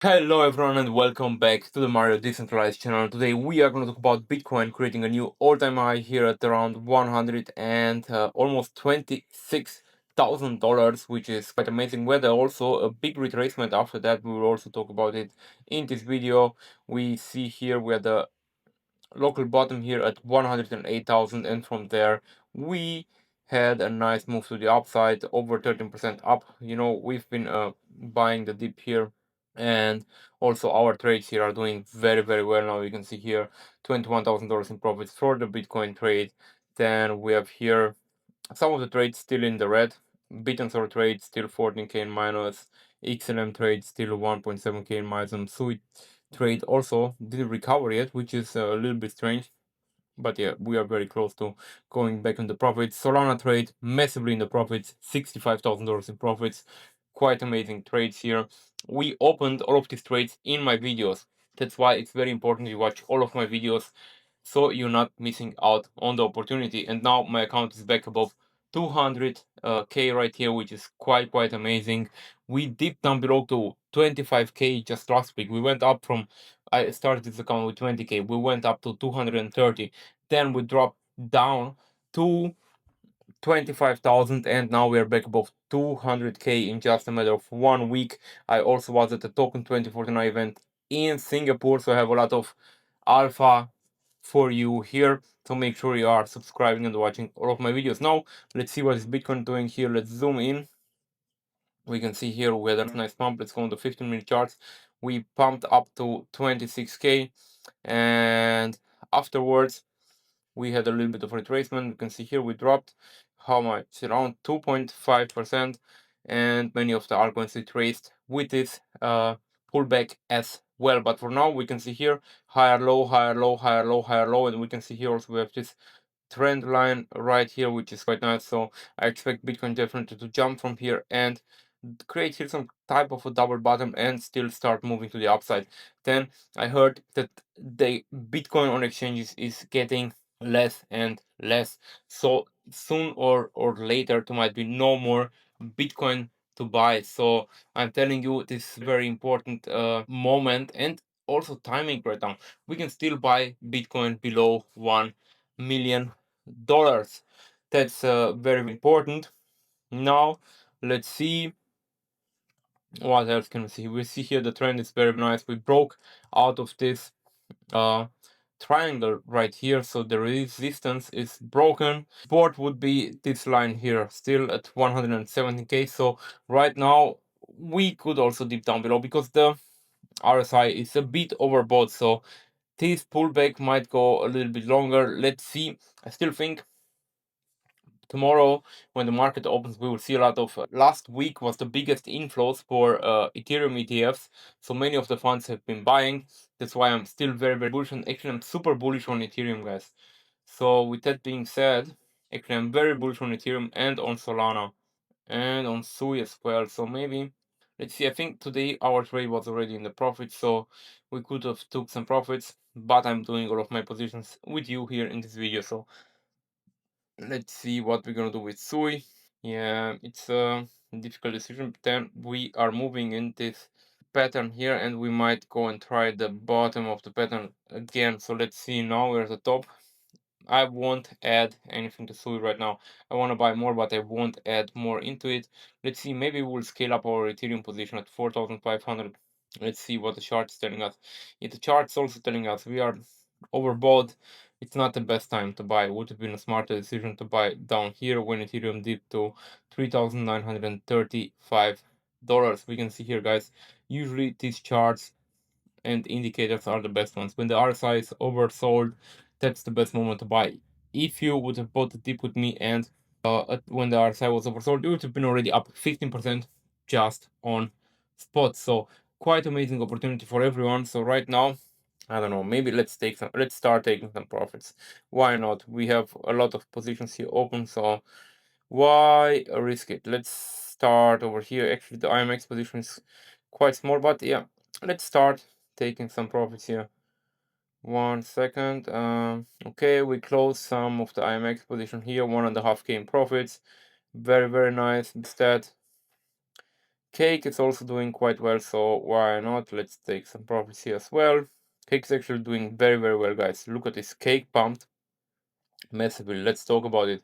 Hello everyone and welcome back to the Mario Decentralized channel. Today we are going to talk about Bitcoin creating a new all-time high here at around 100 and almost $26,000, which is quite amazing. Whether also a big retracement after that, we will also talk about it in this video. We see here we had the local bottom here at 108,000, and from there we had a nice move to the upside, over 13% up. We've been buying the dip here, and also our trades here are doing very well now. You can see here $21,000 in profits for the Bitcoin trade. Then we have here some of the trades still in the red. Bit&Sword trade still 14k in minus. XLM trade still 1.7k in minus. Sui trade also didn't recover yet, which is a little bit strange. But yeah, we are very close to going back in the profits. Solana trade massively in the profits, $65,000 in profits. Quite amazing trades here. We opened all of these trades in my videos. That's why it's very important you watch all of my videos so you're not missing out on the opportunity. And now my account is back above 200k right here, which is quite amazing. We dipped down below to 25k just last week. We went up from, I started this account with 20k, we went up to 230, then we dropped down to 25,000, and now we are back above 200k in just a matter of 1 week. I also was at the Token 2049 event in Singapore, so I have a lot of alpha for you here, so make sure you are subscribing and watching all of my videos. Now let's see what is Bitcoin doing here. Let's zoom in. We can see here we had a nice pump. Let's go on the 15-minute charts. We pumped up to 26k, and afterwards we had a little bit of retracement. You can see here we dropped how much, around 2.5%, and many of the altcoins retraced with this pullback as well. But for now we can see here higher low, higher low, higher low, higher low, and we can see here also we have this trend line right here, which is quite nice. So I expect Bitcoin definitely to jump from here and create here some type of a double bottom and still start moving to the upside. Then I heard that the Bitcoin on exchanges is getting less and less, so soon or later there might be no more Bitcoin to buy. So I'm telling you, this is very important moment and also timing right now. We can still buy Bitcoin below $1 million. That's very important. Now let's see what else can we see. We see here the trend is very nice. We broke out of this triangle right here, so the resistance is broken. Support would be this line here, still at 117k. So right now we could also dip down below because the RSI is a bit overbought, so this pullback might go a little bit longer. Let's see. I still think tomorrow when the market opens we will see a lot of last week was the biggest inflows for Ethereum ETFs, so many of the funds have been buying. That's why I'm still very bullish, and actually I'm super bullish on Ethereum, guys. So with that being said, actually I'm very bullish on Ethereum and on Solana and on Sui as well. So maybe let's see. I think today our trade was already in the profit, so we could have took some profits, but I'm doing all of my positions with you here in this video. So let's see what we're gonna do with Sui. Yeah, it's a difficult decision, but then we are moving in this pattern here, and we might go and try the bottom of the pattern again. So let's see. Now we're at the top. I won't add anything to Sui right now. I want to buy more, but I won't add more into it. Let's see. Maybe we'll scale up our Ethereum position at 4,500. Let's see what the chart's telling us. If the chart's also telling us we are overbought, it's not the best time to buy. It would have been a smarter decision to buy down here when Ethereum dipped to $3,935. We can see here, guys, usually these charts and indicators are the best ones. When the RSI is oversold, that's the best moment to buy. If you would have bought the dip with me and when the RSI was oversold, you would have been already up 15% just on spot. So quite amazing opportunity for everyone. So right now, I don't know, maybe let's start taking some profits. Why not? We have a lot of positions here open, so why risk it? Let's start over here. Actually, the IMX position is quite small, but yeah, let's start taking some profits here. 1 second. Okay, we close some of the IMX position here, 1.5k in profits. Very nice. Instead, Cake is also doing quite well, so why not? Let's take some profits here as well. Cake is actually doing very, very well, guys. Look at this. Cake pumped massively. Let's talk about it.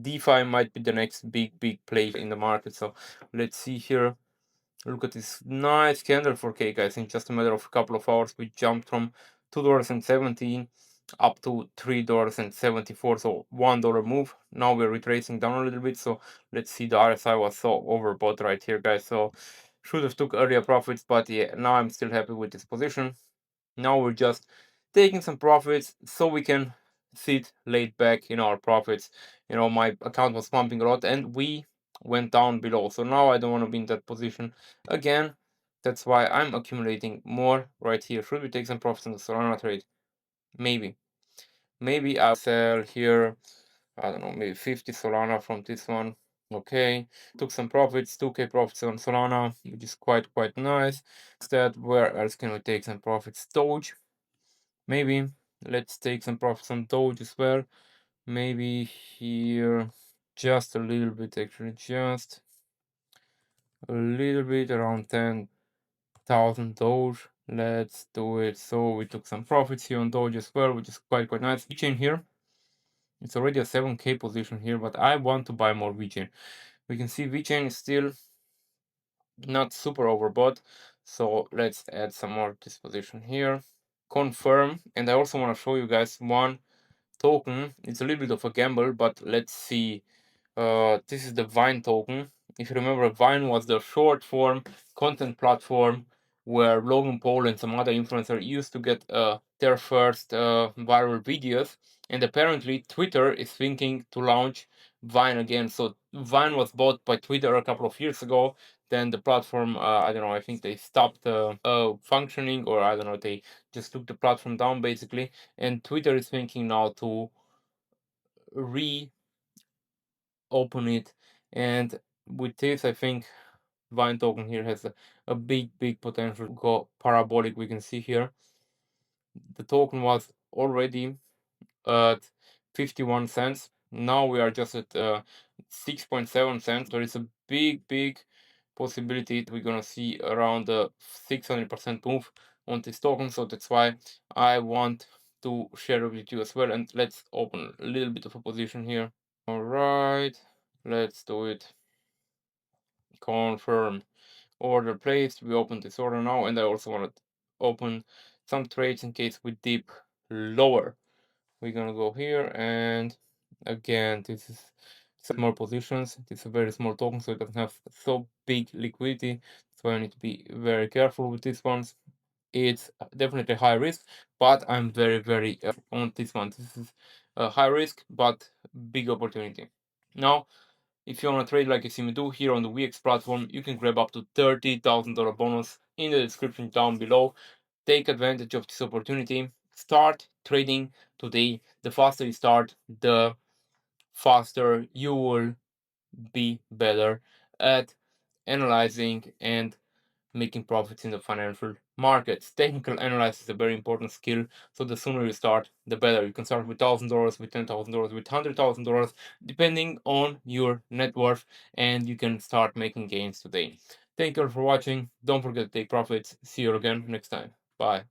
DeFi might be the next big play in the market. So let's see here. Look at this nice candle for Cake, guys. In just a matter of a couple of hours, we jumped from $2.17 up to $3.74, so $1 move. Now we're retracing down a little bit, so let's see. The RSI was so overbought right here, guys, so should have took earlier profits, but yeah, now I'm still happy with this position. Now we're just taking some profits so we can sit laid back in our profits. You know, my account was pumping a lot and we went down below, so now I don't want to be in that position again. That's why I'm accumulating more right here. Should we take some profits on the Solana trade? Maybe I'll sell here, I don't know, maybe 50 Solana from this one. Okay, took some profits, 2k profits on Solana, which is quite nice. Instead, where else can we take some profits? Doge, maybe. Let's take some profits on Doge as well. Maybe here, just a little bit, actually, just a little bit, around 10,000 Doge. Let's do it. So we took some profits here on Doge as well, which is quite nice. VeChain here, it's already a 7k position here, but I want to buy more VeChain. We can see VeChain is still not super overbought, so let's add some more to this position here. Confirm, and I also want to show you guys one token. It's a little bit of a gamble, but let's see. This is the Vine token. If you remember, Vine was the short form content platform where Logan Paul and some other influencers used to get their first viral videos, and apparently Twitter is thinking to launch Vine again. So Vine was bought by Twitter a couple of years ago. Then the platform, I don't know, I think they stopped functioning, or I don't know, they just took the platform down basically. And Twitter is thinking now to reopen it. And with this, I think Vine token here has a big potential to go parabolic. We can see here the token was already at 51 cents. Now we are just at 6.7 cents. There is a big possibility that we're gonna see around a 600% move on this token. So that's why I want to share it with you as well. And let's open a little bit of a position here. All right, let's do it. Confirm. Order placed. We open this order now, and I also want to open some trades in case we dip lower. We're gonna go here, and again, this is small positions. This is a very small token, so it doesn't have so big liquidity. So I need to be very careful with these ones. It's definitely high risk, but I'm very on this one. This is a high risk but big opportunity. Now, if you want to trade like you see me do here on the VX platform, you can grab up to $30,000 bonus in the description down below. Take advantage of this opportunity. Start trading today. The faster you start, the faster you will be better at analyzing and making profits in the financial markets. Technical analysis is a very important skill, so the sooner you start, the better. You can start with $1,000, with $10,000, with $100,000, depending on your net worth, and you can start making gains today. Thank you all for watching. Don't forget to take profits. See you again next time. Bye.